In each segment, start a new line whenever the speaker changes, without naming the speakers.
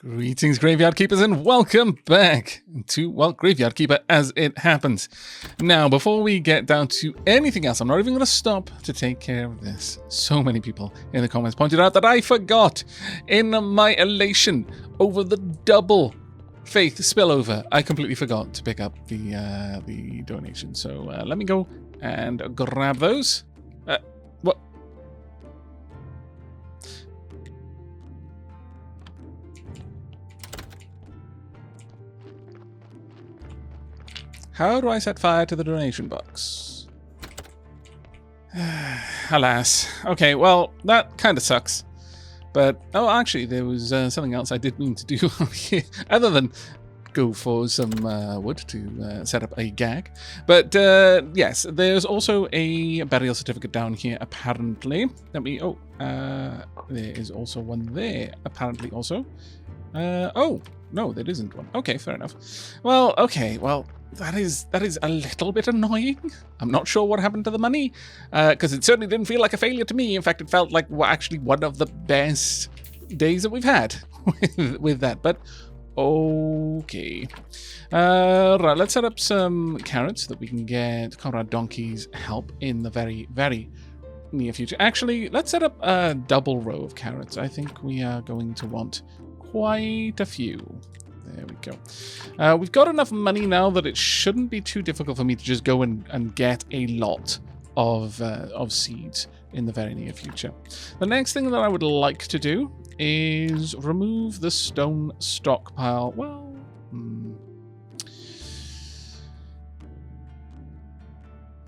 Greetings, Graveyard Keepers, and welcome back to, well, Graveyard Keeper as it happens. Now, before we get down to anything else, I'm not even going to stop to take care of this. So many people in the comments pointed out that I forgot in my elation over the double faith spillover. I completely forgot to pick up the donation. So let me go and grab those. What? How do I set fire to the donation box? Alas. Okay, well, that kind of sucks. But, oh, actually, there was something else I did mean to do here, other than go for some wood to set up a gag. But, yes, there's also a burial certificate down here, apparently. Let me, there is also one there, apparently, also. Oh, no, there isn't one. Okay, fair enough. Well, okay, well, that is a little bit annoying. I'm not sure what happened to the money, because it certainly didn't feel like a failure to me. In fact, it felt like actually one of the best days that we've had with that. But okay, right. Let's set up some carrots so that we can get Conrad Donkey's help in the very, very near future. Actually, let's set up a double row of carrots. I think we are going to want quite a few. There we go. We've got enough money now that it shouldn't be too difficult for me to just go and get a lot of seeds in the very near future. The next thing that I would like to do is remove the stone stockpile. Well,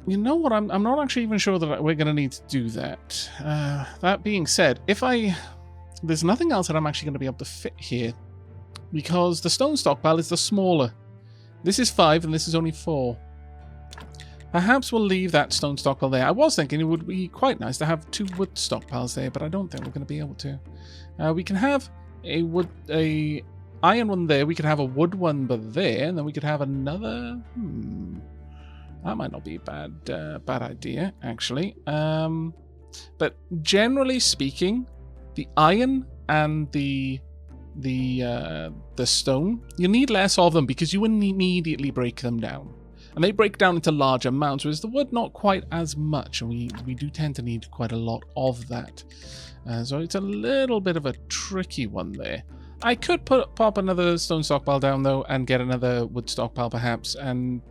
you know what? I'm not actually even sure that we're going to need to do that. That being said, there's nothing else that I'm actually going to be able to fit here, because the stone stockpile is the smaller. This is 5 and this is only 4. Perhaps we'll leave that stone stockpile there. I was thinking it would be quite nice to have 2 wood stockpiles there, but I don't think we're going to be able to. We can have a iron one there. We could have a wood one but there, and then we could have another. That might not be a bad idea, actually. But generally speaking, the iron and the stone, you need less of them because you immediately break them down, and they break down into large amounts, whereas the wood not quite as much, and we do tend to need quite a lot of that. So it's a little bit of a tricky one there. I could pop another stone stockpile down though and get another wood stockpile perhaps, and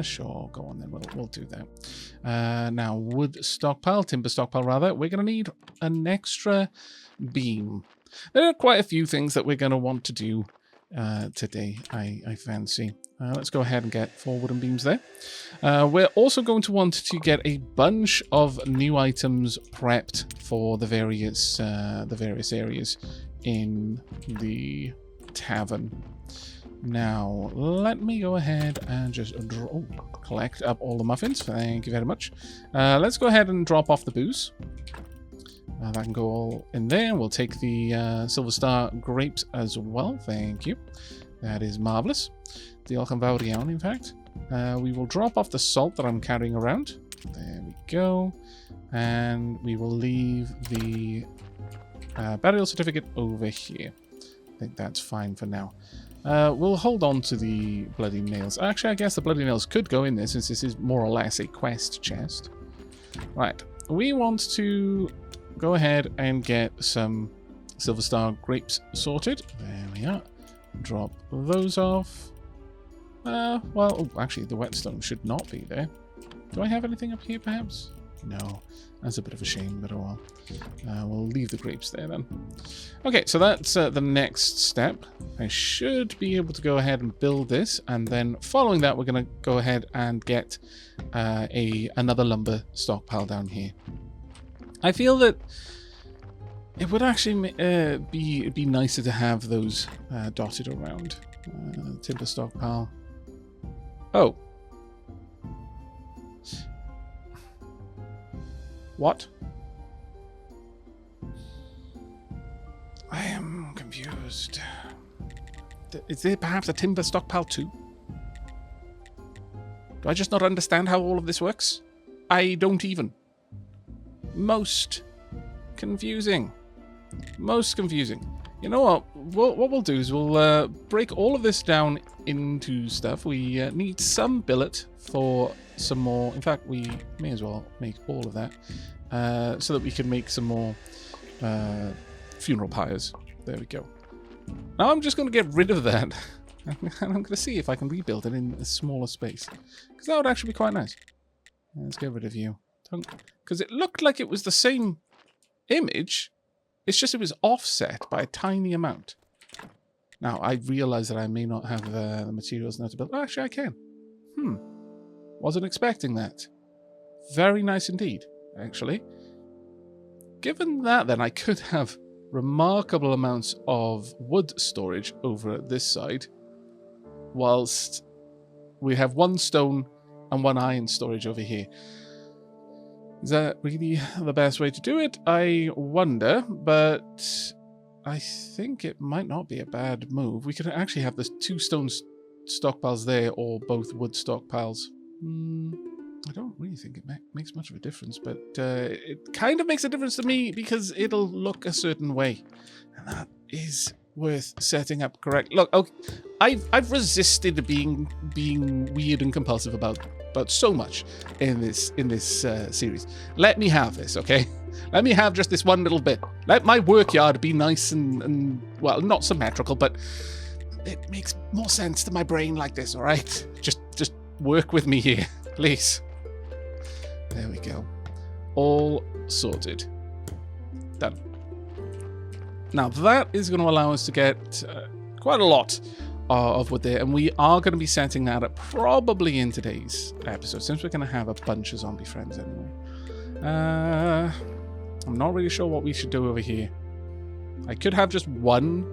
sure, go on then, we'll do that. Now wood stockpile, timber stockpile rather, we're going to need an extra beam. There are quite a few things that we're going to want to do today, I fancy. Let's go ahead and get 4 wooden beams there. We're also going to want to get a bunch of new items prepped for the various areas in the tavern. Now, let me go ahead and just collect up all the muffins. Thank you very much. Let's go ahead and drop off the booze. That can go all in there. We'll take the Silver Star grapes as well. Thank you. That is marvelous. The Alchanvaurian, in fact. We will drop off the salt that I'm carrying around. There we go. And we will leave the burial certificate over here. I think that's fine for now. We'll hold on to the bloody nails. Actually, I guess the bloody nails could go in there since this is more or less a quest chest. Right. We want to go ahead and get some Silver Star grapes sorted. There we are. Drop those off. Actually, the whetstone should not be there. Do I have anything up here, perhaps? No. That's a bit of a shame, but oh well. We'll leave the grapes there, then. Okay, so that's the next step. I should be able to go ahead and build this, and then following that, we're going to go ahead and get another lumber stockpile down here. I feel that it would actually be nicer to have those dotted around. Timber stockpile. Oh. What? I am confused. Is there perhaps a timber stockpile too? Do I just not understand how all of this works? I don't even. Most confusing. Most confusing. You know what? What we'll do is we'll break all of this down into stuff. We need some billet for some more. In fact, we may as well make all of that so that we can make some more funeral pyres. There we go. Now I'm just going to get rid of that. And I'm going to see if I can rebuild it in a smaller space. Because that would actually be quite nice. Let's get rid of you. Because it looked like it was the same image. It's just it was offset by a tiny amount. Now, I realize that I may not have the materials now to build. Oh, actually, I can. Wasn't expecting that. Very nice indeed, actually. Given that, then, I could have remarkable amounts of wood storage over at this side, whilst we have one stone and one iron storage over here. Is that really the best way to do it? I wonder, but I think it might not be a bad move. We could actually have the 2 stone stockpiles there, or both wood stockpiles. I don't really think it makes much of a difference, but it kind of makes a difference to me because it'll look a certain way, and that is worth setting up correct. Look, okay, I've resisted being weird and compulsive about so much in this series. Let me have this, okay? Let me have just this one little bit. Let my workyard be nice and well, not symmetrical, but it makes more sense to my brain like this, all right? Just work with me here, please. There we go. All sorted. Done. Now that is going to allow us to get quite a lot of wood there, and we are going to be setting that up probably in today's episode, since we're going to have a bunch of zombie friends anyway. I'm not really sure what we should do over here. I could have just one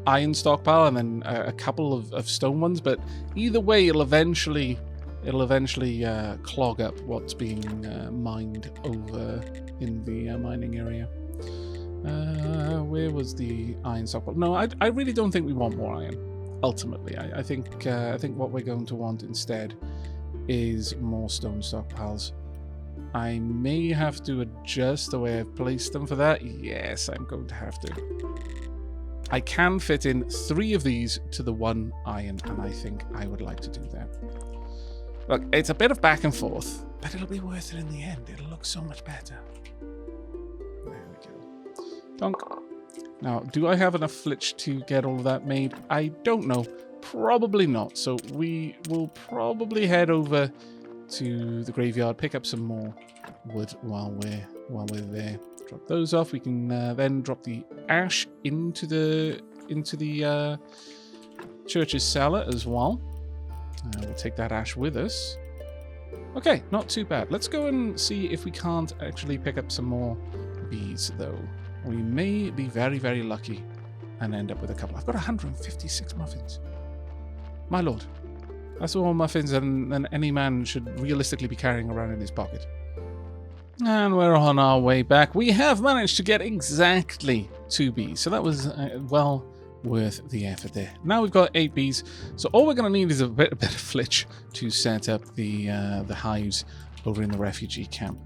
iron stockpile and then a couple of stone ones, but either way it'll eventually clog up what's being mined over in the mining area. Where was the iron stockpile? No, I really don't think we want more iron. Ultimately, I think what we're going to want instead is more stone stockpiles. I may have to adjust the way I've placed them for that. Yes, I'm going to have to. I can fit in 3 of these to the 1 iron, and I think I would like to do that. Look, it's a bit of back and forth, but it'll be worth it in the end. It'll look so much better. There we go. Donk. Now, do I have enough flitch to get all of that made? I don't know. Probably not. So we will probably head over to the graveyard, pick up some more wood while we're there. Drop those off. We can then drop the ash into the church's cellar as well. We'll take that ash with us. Okay, not too bad. Let's go and see if we can't actually pick up some more bees, though. We may be very, very lucky and end up with a couple. I've got 156 muffins. My lord. That's more muffins than any man should realistically be carrying around in his pocket. And we're on our way back. We have managed to get exactly 2 bees. So that was well worth the effort there. Now we've got 8 bees. So all we're going to need is a bit of flitch to set up the hives over in the refugee camp.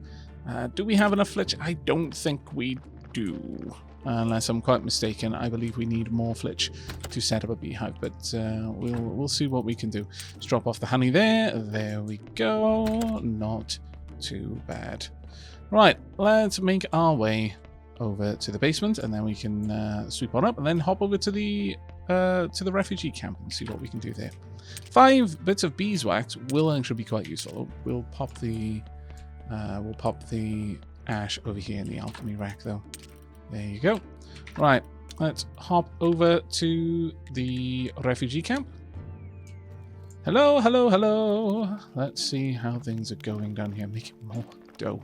Do we have enough flitch? I don't think we do. Unless I'm quite mistaken, I believe we need more flitch to set up a beehive, but we'll see what we can do. Let's drop off the honey there. There we go. Not too bad. Right, let's make our way over to the basement, and then we can sweep on up, and then hop over to the refugee camp and see what we can do there. 5 bits of beeswax will actually be quite useful. We'll pop the ash over here in the alchemy rack, though. There you go. Right, let's hop over to the refugee camp. Hello, hello, hello. Let's see how things are going down here. Making more dough.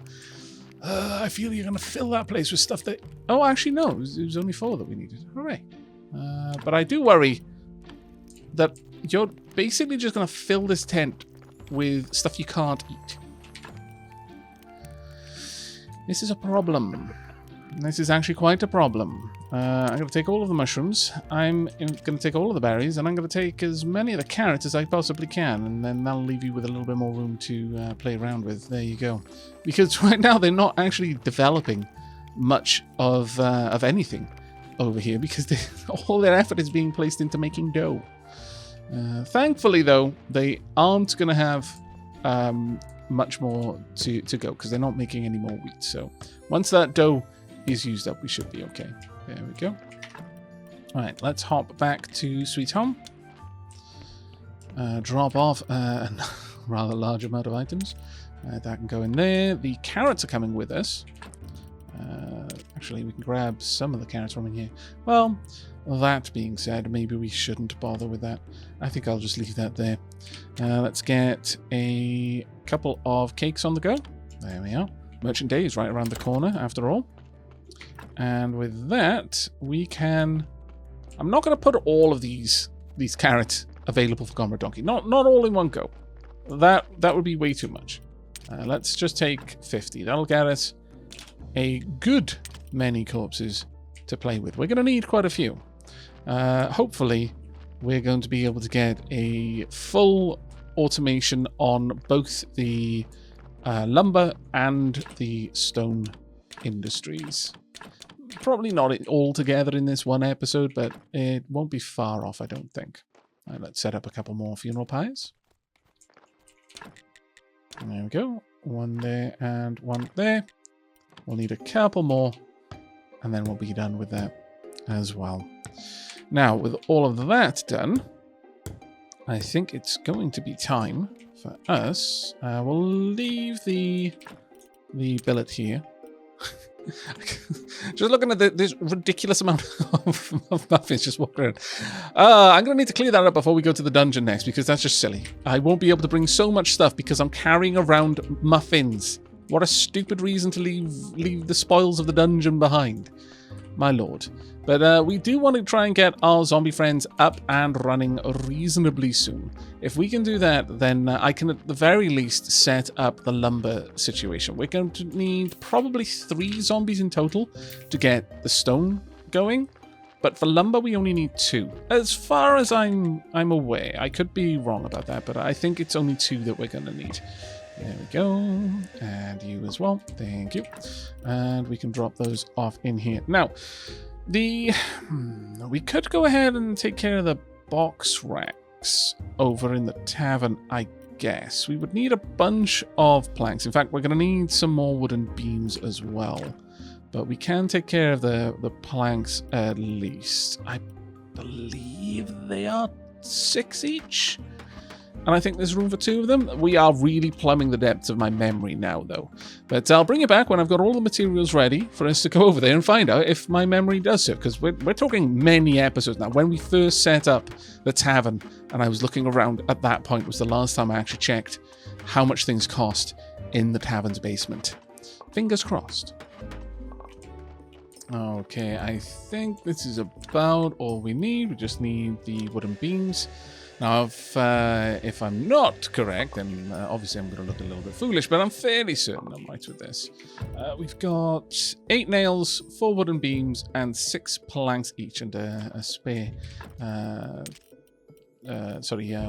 I feel you're going to fill that place with stuff that... Oh, actually, no. It was only 4 that we needed. Hooray. But I do worry that you're basically just going to fill this tent with stuff you can't eat. This is a problem. This is actually quite a problem. I'm going to take all of the mushrooms. I'm going to take all of the berries, and I'm going to take as many of the carrots as I possibly can, and then that'll leave you with a little bit more room to play around with. There you go. Because right now they're not actually developing much of anything. over here because all their effort is being placed into making dough. Thankfully, though, they aren't going to have much more to go because they're not making any more wheat. So once that dough is used up, we should be okay. There we go. All right, let's hop back to Sweet Home. Drop off a rather large amount of items. That can go in there. The carrots are coming with us. Actually, we can grab some of the carrots from in here. Well, that being said, maybe we shouldn't bother with that. I think I'll just leave that there. Let's get a couple of cakes on the go. There we are. Merchant Day is right around the corner, after all. And with that, we can... I'm not going to put all of these carrots available for Comrade Donkey. Not all in one go. That would be way too much. Let's just take 50. That'll get us a good many corpses to play with. We're going to need quite a few. Hopefully, we're going to be able to get a full automation on both the lumber and the stone industries. Probably not all together in this one episode, but it won't be far off, I don't think. Let's set up a couple more funeral pyres. There we go. One there and one there. We'll need a couple more, and then we'll be done with that as well. Now, with all of that done, I think it's going to be time for us. We'll leave the billet here. Just looking at this ridiculous amount of muffins just walking around. I'm going to need to clear that up before we go to the dungeon next, because that's just silly. I won't be able to bring so much stuff because I'm carrying around muffins. What a stupid reason to leave the spoils of the dungeon behind. My lord. But we do want to try and get our zombie friends up and running reasonably soon. If we can do that, then I can at the very least set up the lumber situation. We're going to need probably 3 zombies in total to get the stone going. But for lumber, we only need 2. As far as I'm aware. I could be wrong about that, but I think it's only 2 that we're going to need. There we go. And you as well. Thank you. And we can drop those off in here. Now, we could go ahead and take care of the box racks over in the tavern, I guess. We would need a bunch of planks. In fact, we're going to need some more wooden beams as well. But we can take care of the planks at least. I believe they are 6 each. And I think there's room for 2 of them. We are really plumbing the depths of my memory now, though. But I'll bring it back when I've got all the materials ready for us to go over there and find out if my memory does so. Because we're talking many episodes now. When we first set up the tavern, and I was looking around at that point, was the last time I actually checked how much things cost in the tavern's basement. Fingers crossed. Okay, I think this is about all we need. We just need the wooden beams. Now, if I'm not correct, then obviously I'm going to look a little bit foolish, but I'm fairly certain I'm right with this. We've got 8 nails, 4 wooden beams, and 6 planks each, and a spare,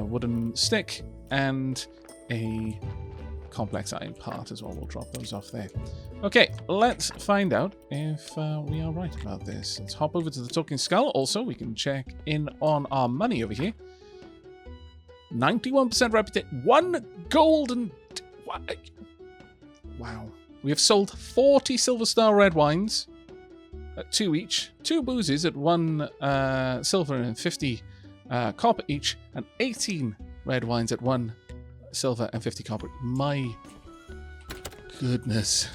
wooden stick, and a complex iron part as well. We'll drop those off there. Okay, let's find out if we are right about this. Let's hop over to the Talking Skull. Also, we can check in on our money over here. 91% reputation. 1 gold and... Wow. We have sold 40 Silver Star red wines at 2 each. 2 boozes at 1 silver and 50 copper each. And 18 red wines at 1 silver and 50 copper. My goodness.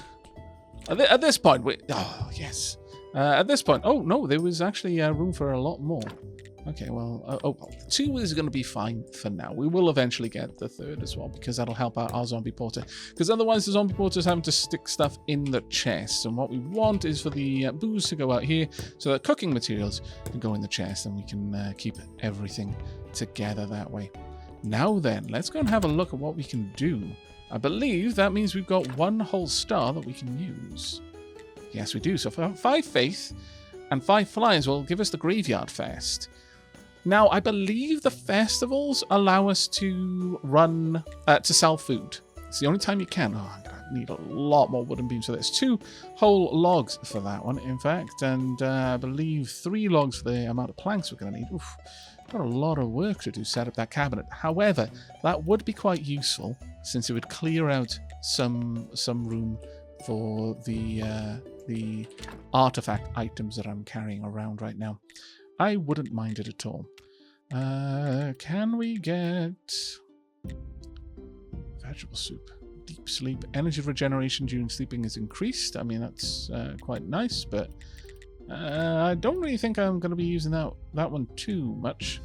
At this point... oh, yes. At this point... Oh, no. There was actually room for a lot more. Okay, well, 2 is going to be fine for now. We will eventually get the 3rd as well, because that'll help out our zombie porter. Because otherwise the zombie porter is having to stick stuff in the chest. And what we want is for the booze to go out here, so that cooking materials can go in the chest, and we can keep everything together that way. Now then, let's go and have a look at what we can do. I believe that means we've got 1 whole star that we can use. Yes, we do. So 5 faith and 5 flyers will give us the Graveyard Fest. Now, I believe the festivals allow us to run, to sell food. It's the only time you can. Oh, I'm going to need a lot more wooden beams for this. 2 whole logs for that one, in fact, and I believe 3 logs for the amount of planks we're going to need. Oof, got a lot of work to do set up that cabinet. However, that would be quite useful since it would clear out some room for the artifact items that I'm carrying around right now. I wouldn't mind it at all. Can we get vegetable soup? Deep sleep. Energy regeneration during sleeping is increased. I mean, that's quite nice, but I don't really think I'm going to be using that one too much.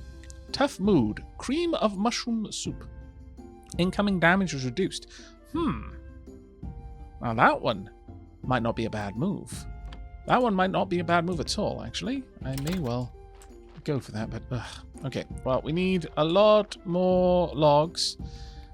Tough mood. Cream of mushroom soup. Incoming damage is reduced. Now that one might not be a bad move. That one might not be a bad move at all, actually. I may well go for that, but okay. Well, we need a lot more logs,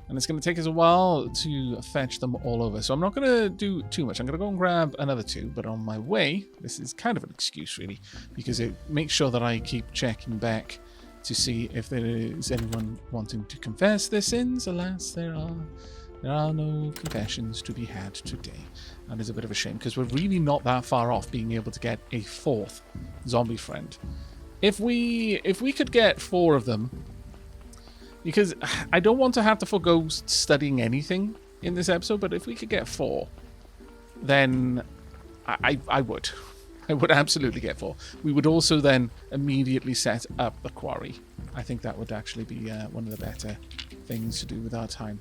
and it's going to take us a while to fetch them all over. So I'm not going to do too much. I'm going to go and grab another 2, but on my way, this is kind of an excuse, really, because it makes sure that I keep checking back to see if there is anyone wanting to confess their sins. Alas, there are no confessions to be had today. And it's a bit of a shame, because we're really not that far off being able to get a 4th zombie friend. If we could get 4 of them, because I don't want to have to forgo studying anything in this episode, but if we could get 4, then I would. I would absolutely get 4. We would also then immediately set up the quarry. I think that would actually be one of the better things to do with our time.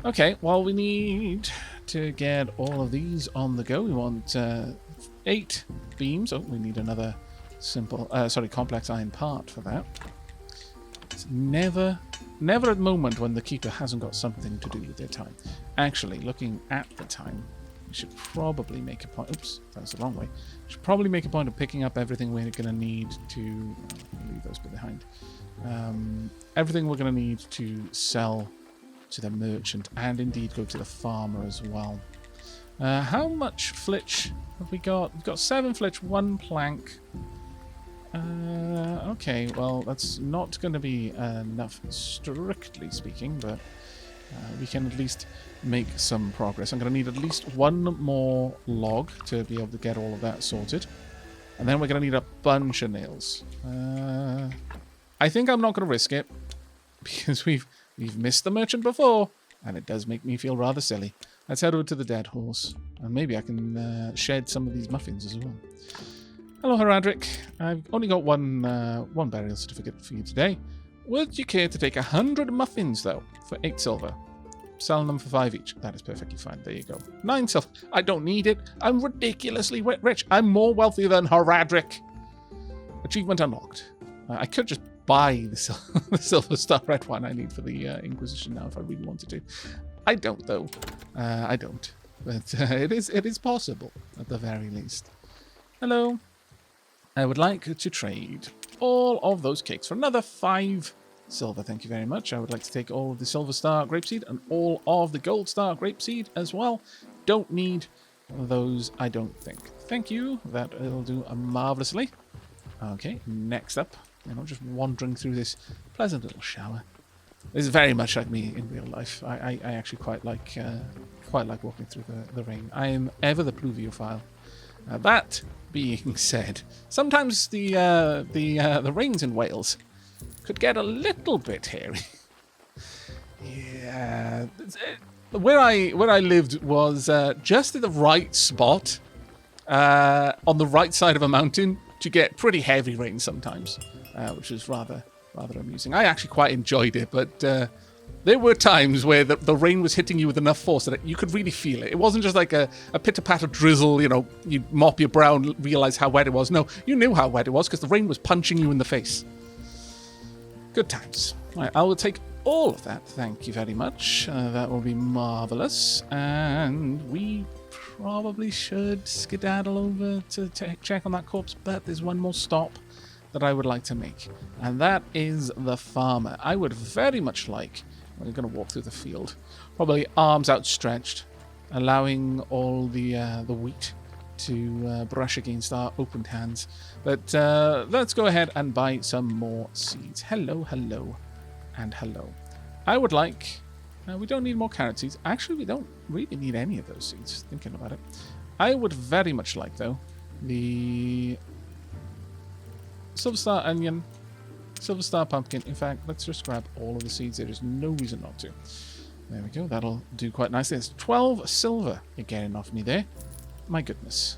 Okay, well, we need to get all of these on the go. We want 8 beams. Oh, we need another complex iron part for that. It's never a moment when the keeper hasn't got something to do with their time. Actually, looking at the time, we should probably make a point. Oops, that was the wrong way. We should probably make a point of picking up everything we're going to need to leave those behind. Everything we're going to need to sell to the merchant, and indeed go to the farmer as well. How much flitch have we got? We've got 7 flitch, 1 plank. Okay, well, that's not going to be enough, strictly speaking, but we can at least make some progress. I'm going to need at least 1 more log to be able to get all of that sorted. And then we're going to need a bunch of nails. I think I'm not going to risk it, because we've missed the merchant before, and it does make me feel rather silly. Let's head over to the dead horse, and maybe I can shed some of these muffins as well. Hello, Heradric. I've only got one burial certificate for you today. Would you care to take 100 muffins, though, for 8 silver? Selling them for 5 each. That is perfectly fine. There you go. 9 silver. I don't need it. I'm ridiculously rich. I'm more wealthy than Heradric. Achievement unlocked. I could just buy the silver star red one I need for the Inquisition now if I really wanted to. I don't, though. I don't. But it is possible, at the very least. Hello. I would like to trade all of those cakes for another 5 silver. Thank you very much. I would like to take all of the silver star grapeseed and all of the gold star grapeseed as well. Don't need those, I don't think. Thank you. That will do marvelously. Okay, next up. You know, just wandering through this pleasant little shower. This is very much like me in real life. I actually quite like walking through the rain. I am ever the pluviophile. That being said, sometimes the rains in Wales could get a little bit hairy. Yeah, where I lived was just at the right spot, on the right side of a mountain to get pretty heavy rain sometimes, which was rather amusing. I actually quite enjoyed it, but there were times where the rain was hitting you with enough force that you could really feel it. It wasn't just like a pitter-patter drizzle, you know, you'd mop your brow and realize how wet it was. No, you knew how wet it was because the rain was punching you in the face. Good times. Right, I will take all of that. Thank you very much. That will be marvelous. And we probably should skedaddle over to check on that corpse, but there's one more stop that I would like to make, and that is the farmer. I would very much like, we're going to walk through the field, probably arms outstretched, allowing all the wheat to brush against our opened hands. But let's go ahead and buy some more seeds. Hello, hello, and hello. I would like We don't need more carrot seeds. Actually, we don't really need any of those seeds, thinking about it. I would very much like, though, the Silver Star Onion, Silver Star Pumpkin. In fact, let's just grab all of the seeds. There is no reason not to. There we go. That'll do quite nicely. It's 12 silver you're getting off me there. My goodness.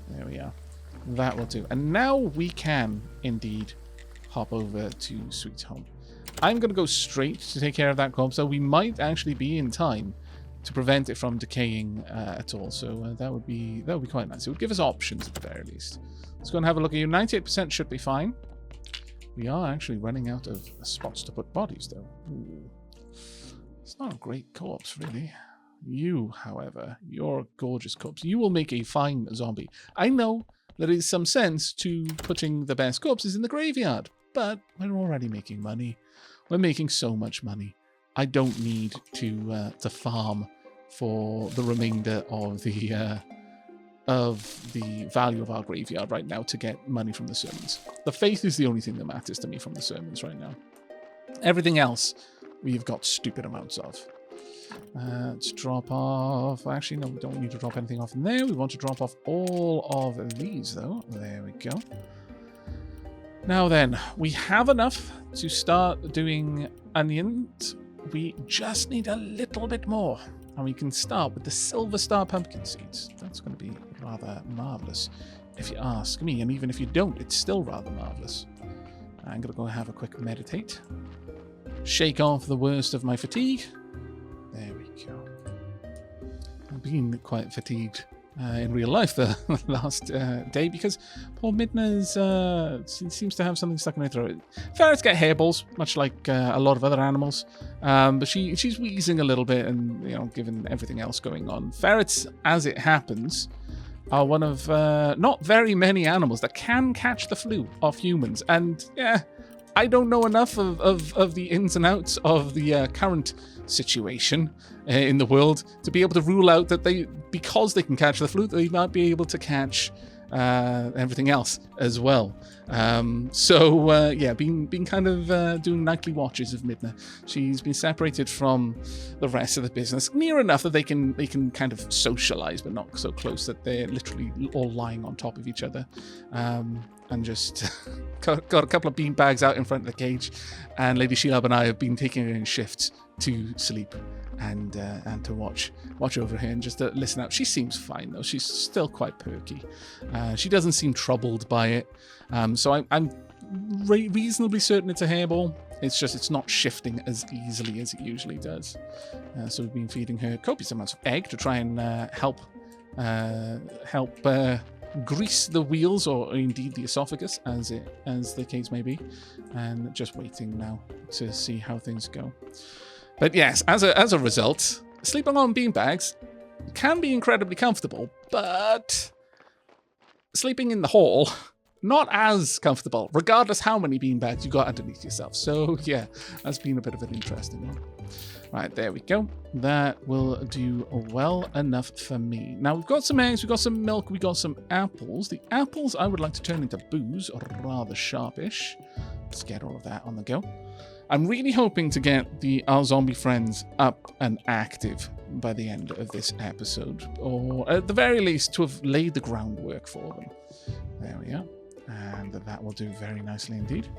There we are. That will do. And now we can, indeed, hop over to Sweet Home. I'm going to go straight to take care of that corpse, so we might actually be in time to prevent it from decaying at all. So that would be quite nice. It would give us options at the very least. Let's go and have a look at you. 98% should be fine. We are actually running out of spots to put bodies, though. Ooh. It's not a great corpse, really. You, however, your gorgeous corpse, you will make a fine zombie. I know there is some sense to putting the best corpses in the graveyard, but we're already making money. We're making so much money. I don't need to farm for the remainder of the value of our graveyard right now to get money from the sermons. The faith is the only thing that matters to me from the sermons right now. Everything else, we've got stupid amounts of. Let's drop off. Actually, no, we don't need to drop anything off in there. We want to drop off all of these, though. There we go. Now then, we have enough to start doing onions. We just need a little bit more. And we can start with the Silver Star Pumpkin Seeds. That's going to be rather marvellous, if you ask me. And even if you don't, it's still rather marvellous. I'm going to go have a quick meditate. Shake off the worst of my fatigue. There we go. I've been quite fatigued in real life the last day because poor Midna's seems to have something stuck in her throat. Ferrets get hairballs, much like a lot of other animals, but she's wheezing a little bit, and given everything else going on, ferrets, as it happens, are one of not very many animals that can catch the flu off humans. And yeah, I don't know enough of the ins and outs of the current situation in the world to be able to rule out that because they can catch the flu, they might be able to catch everything else as well. Yeah, been kind of doing nightly watches of Midna. She's been separated from the rest of the business near enough that they can kind of socialize, but not so close that they're literally all lying on top of each other. And just got a couple of bean bags out in front of the cage, and Lady Sheilab and I have been taking her in shifts to sleep and to watch over her and just to listen out. She seems fine though. She's still quite perky. She doesn't seem troubled by it. So I'm reasonably certain it's a hairball. It's not shifting as easily as it usually does. So we've been feeding her copious amounts of egg to try and help grease the wheels, or indeed the esophagus, as the case may be, and just waiting now to see how things go. But yes, as a result, sleeping on beanbags can be incredibly comfortable, but sleeping in the hall, not as comfortable, regardless how many beanbags you got underneath yourself. So yeah, that's been a bit of an interesting one. Right, there we go. That will do well enough for me. Now, we've got some eggs, we've got some milk, we've got some apples. The apples I would like to turn into booze, rather sharpish. Let's get all of that on the go. I'm really hoping to get our zombie friends up and active by the end of this episode, or at the very least to have laid the groundwork for them. There we are. And that will do very nicely indeed.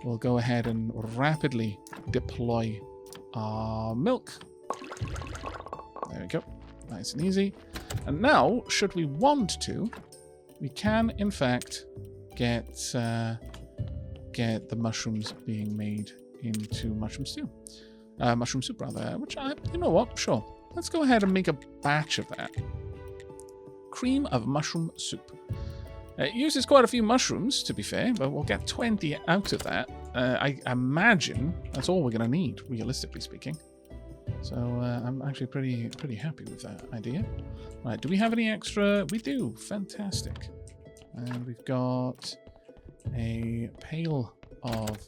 We'll go ahead and rapidly deploy our milk. There we go. Nice and easy. And now, should we want to, we can in fact get the mushrooms being made into mushroom stew. Mushroom soup rather, which you know what? Sure. Let's go ahead and make a batch of that. Cream of mushroom soup. It uses quite a few mushrooms, to be fair, but we'll get 20 out of that. I imagine that's all we're going to need, realistically speaking. So I'm actually pretty happy with that idea. Right, do we have any extra? We do. Fantastic. And we've got a pail of...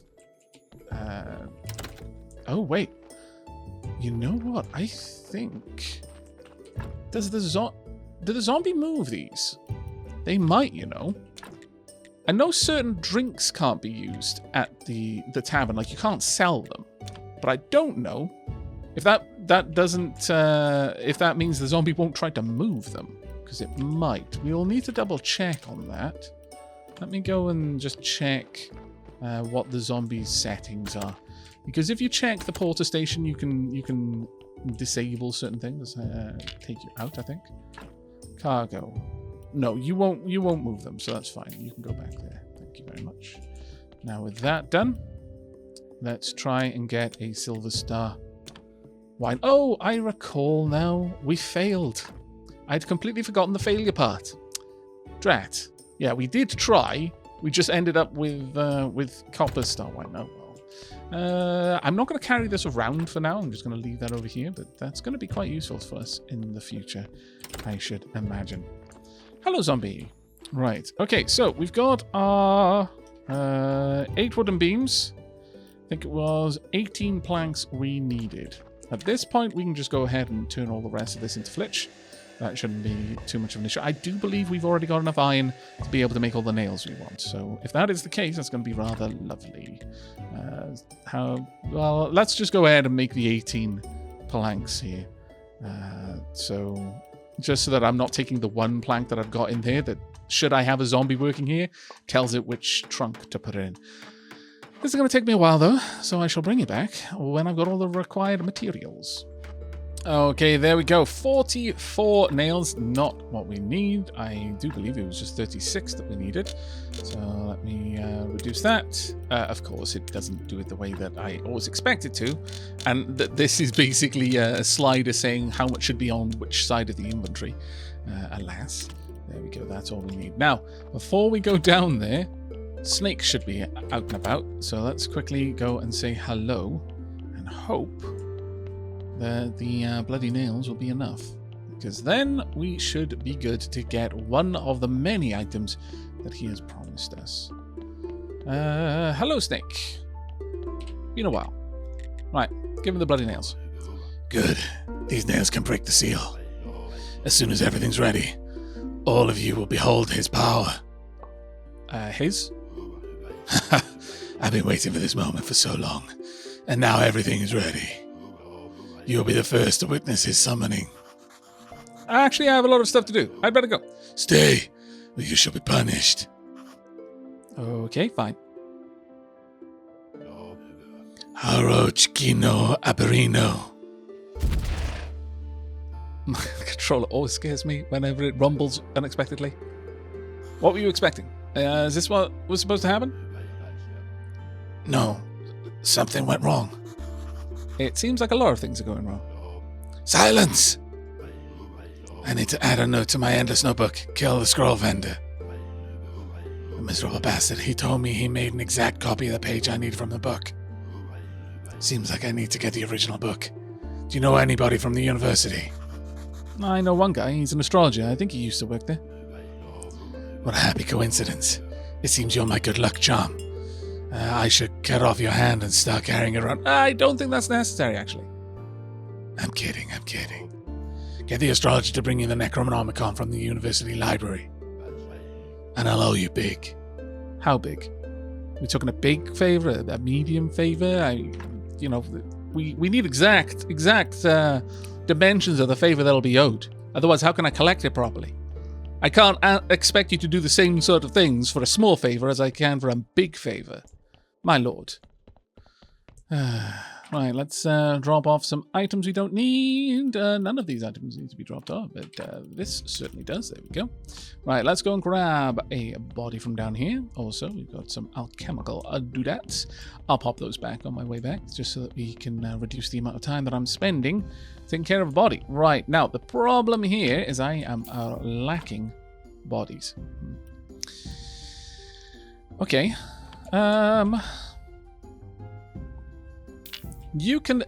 Oh, wait. You know what? I think... Do the zombie move these? They might, you know. I know certain drinks can't be used at the tavern, like you can't sell them. But I don't know If that doesn't, if that means the zombie won't try to move them, because it might. We'll need to double check on that. Let me go and just check what the zombie's settings are. Because if you check the porter station, you can disable certain things. Take you out, I think. Cargo. No, you won't move them, so that's fine. You can go back there. Thank you very much. Now with that done, let's try and get a silver star. Wine. Oh, I recall now. We failed. I'd completely forgotten the failure part. Drat. Yeah, we did try. We just ended up with copper star wine. Oh well. I'm not going to carry this around for now. I'm just going to leave that over here, but that's going to be quite useful for us in the future, I should imagine. Hello, zombie. Right. Okay, so we've got our 8 wooden beams. I think it was 18 planks we needed. At this point, we can just go ahead and turn all the rest of this into flitch. That shouldn't be too much of an issue. I do believe we've already got enough iron to be able to make all the nails we want. So if that is the case, that's going to be rather lovely. Well, let's just go ahead and make the 18 planks here. So just so that I'm not taking the one plank that I've got in there that, should I have a zombie working here, tells it which trunk to put it in. This is going to take me a while, though, so I shall bring it back when I've got all the required materials. Okay, there we go. 44 nails, not what we need. I do believe it was just 36 that we needed. So let me reduce that. Of course, it doesn't do it the way that I always expect it to. And this is basically a slider saying how much should be on which side of the inventory. Alas, there we go. That's all we need. Now, before we go down there, Snake should be out and about. So let's quickly go and say hello and hope that the bloody nails will be enough, because then we should be good to get one of the many items that he has promised us. Hello, Snake. Been a while. Right, give him the bloody nails.
Good. These nails can break the seal. As soon as everything's ready, all of you will behold his power.
His?
I've been waiting for this moment for so long, and now everything is ready. You'll be the first to witness his summoning.
Actually, I have a lot of stuff to do. I'd better go.
Stay, or you shall be punished.
Okay, fine.
Haroch Kino Aberino.
The controller always scares me whenever it rumbles unexpectedly. What were you expecting? Is this what was supposed to happen?
No, something went wrong.
It seems like a lot of things are going wrong.
Silence! I need to add a note to my endless notebook. Kill the scroll vendor. The miserable bastard. He told me he made an exact copy of the page I need from the book. Seems like I need to get the original book. Do you know anybody from the university?
I know one guy. He's an astrologer. I think he used to work there.
What a happy coincidence. It seems you're my good luck charm. I should cut off your hand and start carrying it around.
I don't think that's necessary, actually.
I'm kidding. Get the astrologer to bring you the Necronomicon from the university library. And I'll owe you big.
How big? We talking a big favor, a medium favor? We need exact dimensions of the favor that'll be owed. Otherwise, how can I collect it properly? I can't expect you to do the same sort of things for a small favor as I can for a big favor. My lord. Right, let's drop off some items we don't need. None of these items need to be dropped off, but this certainly does. There we go. Right, let's go and grab a body from down here. Also, we've got some alchemical doodads. I'll pop those back on my way back, just so that we can reduce the amount of time that I'm spending taking care of a body. Right, now, the problem here is I am lacking bodies. Okay. You can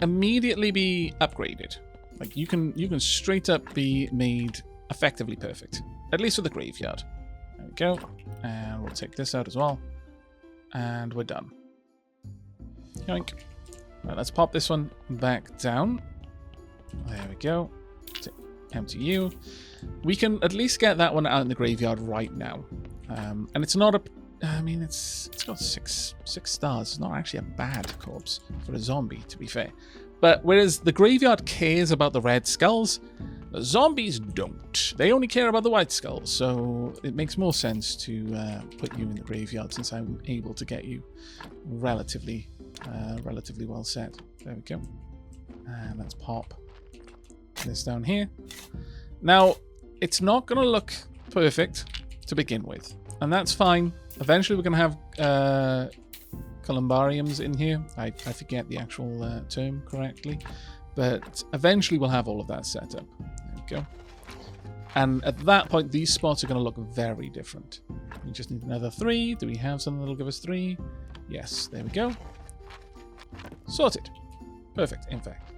immediately be upgraded. Like you can straight up be made effectively perfect. At least with the graveyard. There we go. And we'll take this out as well. And we're done. Yoink. Right, let's pop this one back down. There we go. Empty you. We can at least get that one out in the graveyard right now. And it's not a... I mean, it's got six stars. It's not actually a bad corpse for a zombie, to be fair. But whereas the graveyard cares about the red skulls, the zombies don't. They only care about the white skulls. So it makes more sense to put you in the graveyard since I'm able to get you relatively well set. There we go. And let's pop this down here. Now, it's not going to look perfect to begin with. And that's fine. Eventually we're going to have columbariums in here. I forget the actual term correctly. But eventually we'll have all of that set up. There we go. And at that point, these spots are going to look very different. We just need another 3. Do we have something that'll give us 3? Yes, there we go. Sorted. Perfect, in fact.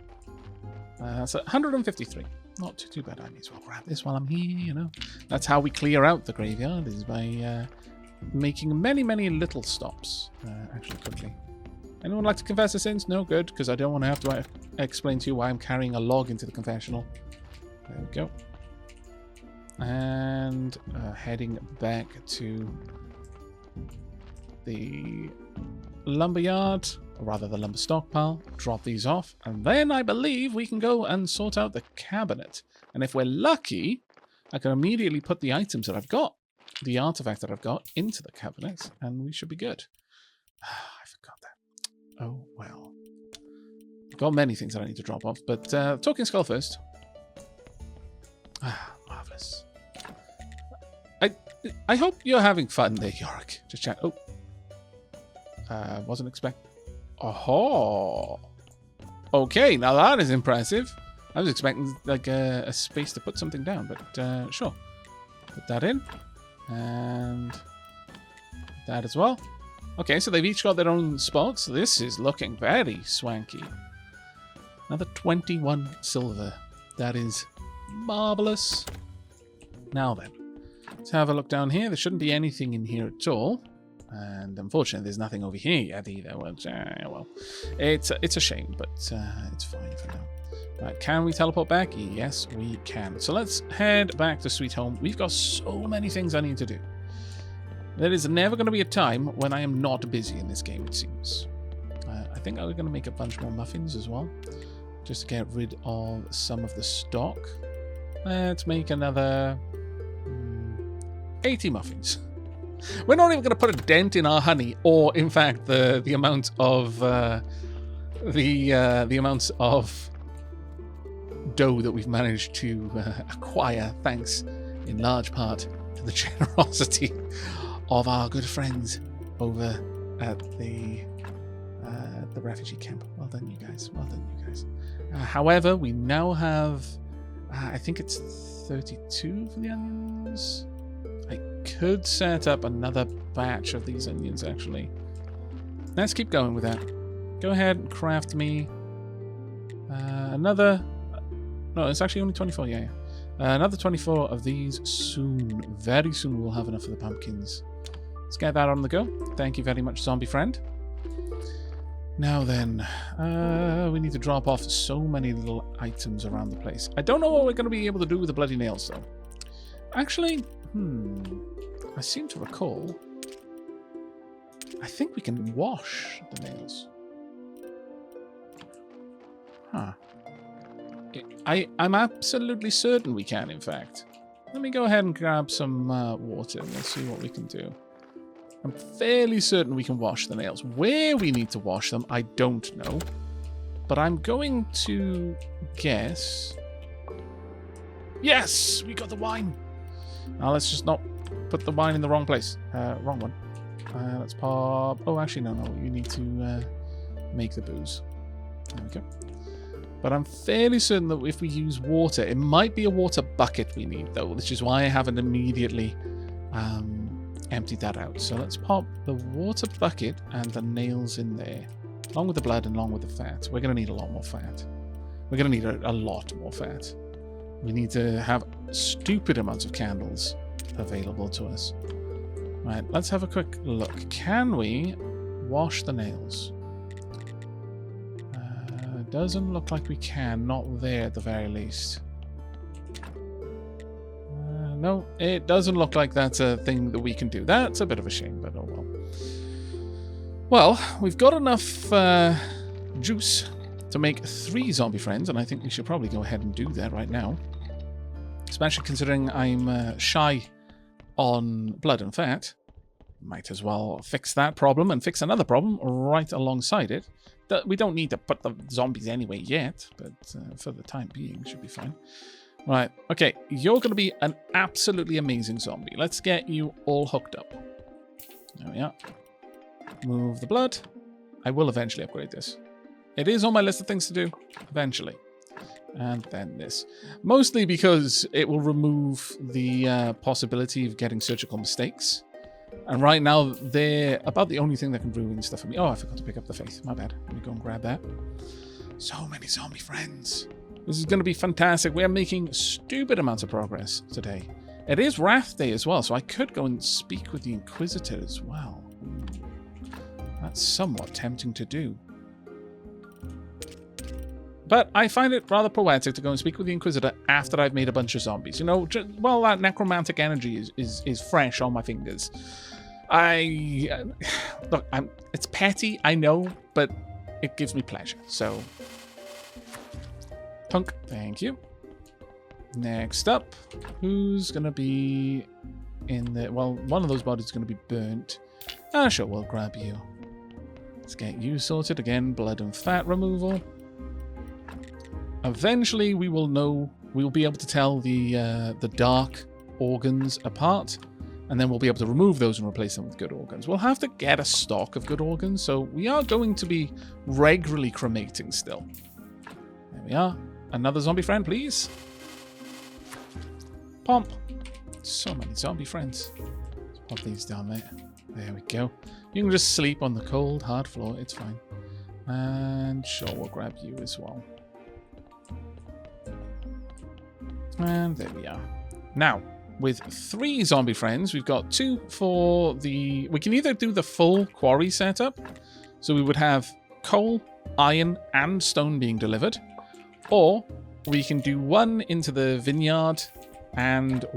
That's 153. Not too bad. I may as well grab this while I'm here, you know. That's how we clear out the graveyard, is by making many, many little stops. Actually, quickly. Anyone like to confess their sins? No, good, because I don't want to have to explain to you why I'm carrying a log into the confessional. There we go. And heading back to the lumberyard, or rather the lumber stockpile, drop these off, and then I believe we can go and sort out the cabinet. And if we're lucky, I can immediately put the items that I've got, the artifact that I've got, into the cabinet, and we should be good. I forgot that. Oh, well. I've got many things that I need to drop off, but talking skull first. Marvelous. I hope you're having fun there, Yorick. Just chat. Oh. Wasn't expecting. Oh. Okay, now that is impressive. I was expecting like a space to put something down, but sure. Put that in. And that as well. Okay, so they've each got their own spots. This is looking very swanky. Another 21 silver. That is marvelous. Now then, let's have a look down here. There shouldn't be anything in here at all. And unfortunately, there's nothing over here yet either. Well, it's a shame, but it's fine for now. Right, can we teleport back? Yes, we can. So let's head back to Sweet Home. We've got so many things I need to do. There is never going to be a time when I am not busy in this game, it seems. I think I'm going to make a bunch more muffins as well, just to get rid of some of the stock. Let's make another 80 muffins. We're not even going to put a dent in our honey, or in fact, the amount of the amounts of dough that we've managed to acquire, thanks in large part to the generosity of our good friends over at the refugee camp. Well done, you guys. Well done, you guys. However, we now have, I think it's 32 for the onions. I could set up another batch of these onions, actually. Let's keep going with that. Go ahead and craft me another... No, it's actually only 24, yeah. Another 24 of these soon. Very soon we'll have enough of the pumpkins. Let's get that on the go. Thank you very much, zombie friend. Now then, we need to drop off so many little items around the place. I don't know what we're going to be able to do with the bloody nails, though. Actually, I seem to recall, I think we can wash the nails. Huh. I'm absolutely certain we can, in fact. Let me go ahead and grab some water and we'll see what we can do. I'm fairly certain we can wash the nails. Where we need to wash them, I don't know. But I'm going to guess... Yes! We got the wine! Now let's just not put the wine in the wrong place. Wrong one. Let's pop... Oh, actually, no. You need to make the booze. There we go. But I'm fairly certain that if we use water, it might be a water bucket we need, though, which is why I haven't immediately emptied that out. So let's pop the water bucket and the nails in there, along with the blood and along with the fat. We're going to need a lot more fat. We're going to need a lot more fat. We need to have stupid amounts of candles available to us. Right, let's have a quick look. Can we wash the nails? Doesn't look like we can. Not there at the very least. No, it doesn't look like that's a thing that we can do. That's a bit of a shame, but oh well. Well, we've got enough juice to make 3 zombie friends, and I think we should probably go ahead and do that right now. Especially considering I'm shy on blood and fat. Might as well fix that problem and fix another problem right alongside it. We don't need to put the zombies anyway yet, but for the time being, should be fine. Right, okay, you're going to be an absolutely amazing zombie. Let's get you all hooked up. There we are. Move the blood. I will eventually upgrade this. It is on my list of things to do, eventually. And then this. Mostly because it will remove the possibility of getting surgical mistakes. And right now, they're about the only thing that can ruin stuff for me. Oh, I forgot to pick up the faith. My bad. Let me go and grab that. So many zombie friends. This is going to be fantastic. We are making stupid amounts of progress today. It is Wrath Day as well, so I could go and speak with the Inquisitor as well. That's somewhat tempting to do. But I find it rather poetic to go and speak with the Inquisitor after I've made a bunch of zombies. You know, well, that necromantic energy is fresh on my fingers. Look, it's petty, I know, but it gives me pleasure. So, punk, thank you. Next up, who's going to be in the... Well, one of those bodies is going to be burnt. Ah, sure, we'll grab you. Let's get you sorted. Again, blood and fat removal. Eventually, we will know... We'll be able to tell the dark organs apart. And then we'll be able to remove those and replace them with good organs. We'll have to get a stock of good organs. So we are going to be regularly cremating still. There we are. Another zombie friend, please. Pomp. So many zombie friends. Let's pop these down there. There we go. You can just sleep on the cold, hard floor. It's fine. And sure, we'll grab you as well. And there we are. Now, with 3 zombie friends, we've got 2 for the... We can either do the full quarry setup. So we would have coal, iron, and stone being delivered. Or we can do 1 into the vineyard and 2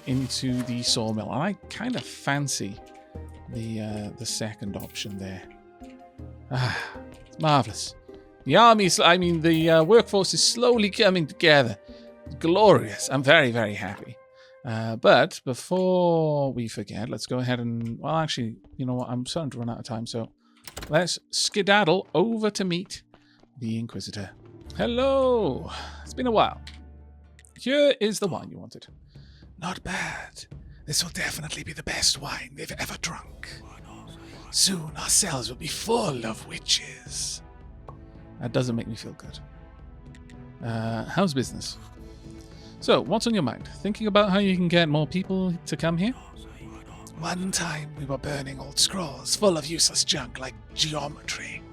into the sawmill. And I kind of fancy the second option there. Ah, it's marvelous. The workforce is slowly coming together. Glorious. I'm very, very happy. But before we forget, let's go ahead and... Well, actually, you know what? I'm starting to run out of time, so let's skedaddle over to meet the Inquisitor. Hello. It's been a while. Here is the wine you wanted.
Not bad. This will definitely be the best wine they've ever drunk. Soon our cells will be full of witches.
That doesn't make me feel good. How's business? So, what's on your mind? Thinking about how you can get more people to come here?
One time we were burning old scrolls full of useless junk like geometry.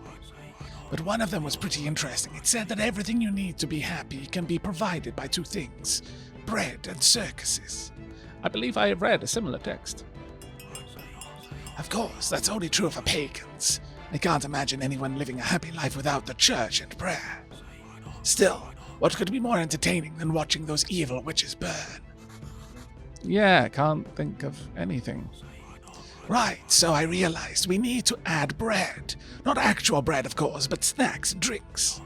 But one of them was pretty interesting. It said that everything you need to be happy can be provided by 2 things: bread and circuses.
I believe I have read a similar text.
Of course, that's only true for pagans. I can't imagine anyone living a happy life without the church and prayer. Still, what could be more entertaining than watching those evil witches burn?
Yeah, can't think of anything.
Right, so I realized we need to add bread. Not actual bread, of course, but snacks and drinks.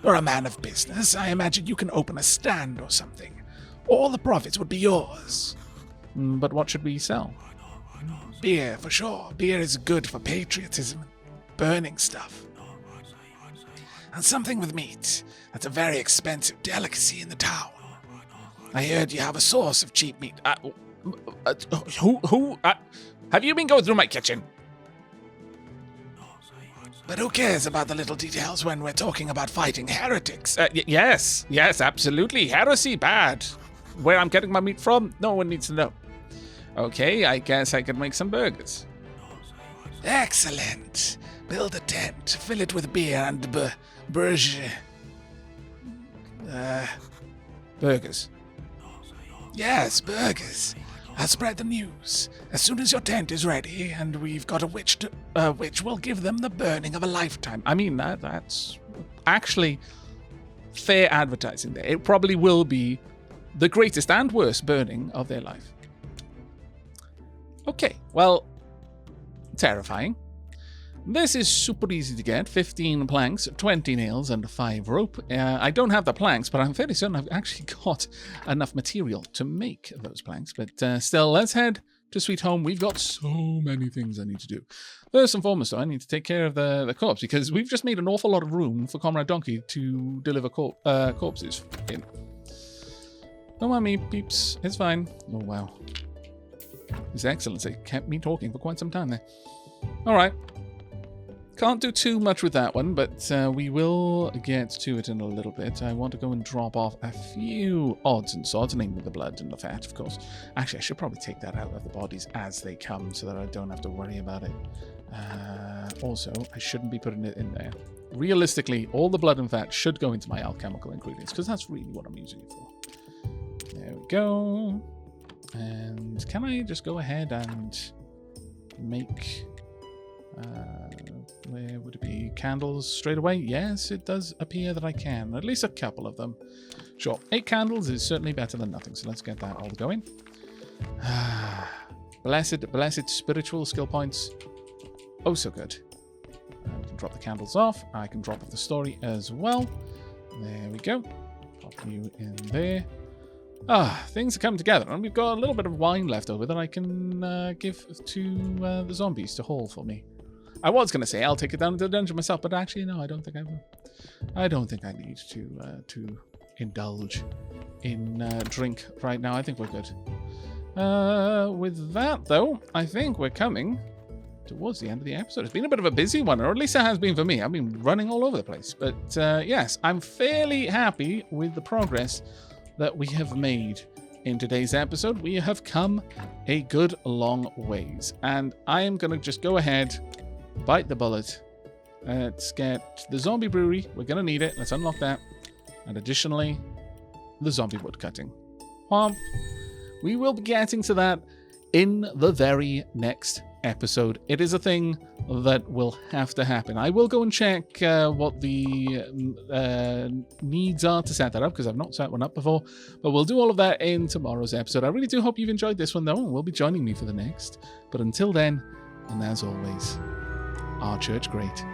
You're a man of business. I imagine you can open a stand or something. All the profits would be yours.
But what should we sell?
Beer, for sure. Beer is good for patriotism and burning stuff. And something with meat. That's a very expensive delicacy in the town. I heard you have a source of cheap meat.
Have you been going through my kitchen?
But who cares about the little details when we're talking about fighting heretics?
Yes, absolutely. Heresy, bad. Where I'm getting my meat from, no one needs to know. Okay, I guess I could make some burgers.
Excellent. Build a tent, fill it with beer and
burgers.
Yes, burgers. I'll spread the news. As soon as your tent is ready and we've got a witch, we'll give them the burning of a lifetime.
I mean, that's actually fair advertising there. It probably will be the greatest and worst burning of their life. Okay, well, terrifying. This is super easy to get. 15 planks, 20 nails, and 5 rope. I don't have the planks, but I'm fairly certain I've actually got enough material to make those planks. But still, let's head to Sweet Home. We've got so many things I need to do. First and foremost, though, I need to take care of the corpse, because we've just made an awful lot of room for Comrade Donkey to deliver corpses in. Don't mind me, peeps. It's fine. Oh, wow. His Excellency kept me talking for quite some time there. All right. Can't do too much with that one, but we will get to it in a little bit. I want to go and drop off a few odds and sods, namely the blood and the fat, of course. Actually, I should probably take that out of the bodies as they come so that I don't have to worry about it. Also, I shouldn't be putting it in there. Realistically, all the blood and fat should go into my alchemical ingredients, because that's really what I'm using it for. There we go. And can I just go ahead and make... where would it be? Candles straight away? Yes, it does appear that I can. At least a couple of them. Sure. 8 candles is certainly better than nothing, so let's get that all going. Blessed spiritual skill points. Oh, so good. I can drop the candles off. I can drop off the story as well. There we go. Pop you in there. Things are coming together, and we've got a little bit of wine left over that I can give to the zombies to haul for me. I was going to say I'll take it down to the dungeon myself, but actually, no, I don't think I will. I don't think I need to indulge in drink right now. I think we're good. With that, though, I think we're coming towards the end of the episode. It's been a bit of a busy one, or at least it has been for me. I've been running all over the place. But yes, I'm fairly happy with the progress that we have made in today's episode. We have come a good long ways. And I am going to just go ahead, bite the bullet. Let's get the zombie brewery. We're going to need it. Let's unlock that. And additionally, the zombie wood cutting. We will be getting to that in the very next episode. It is a thing that will have to happen. I will go and check what the needs are to set that up, because I've not set one up before, but we'll do all of that in tomorrow's episode. I really do hope you've enjoyed this one, though, and will be joining me for the next. But until then, and as always, our church great.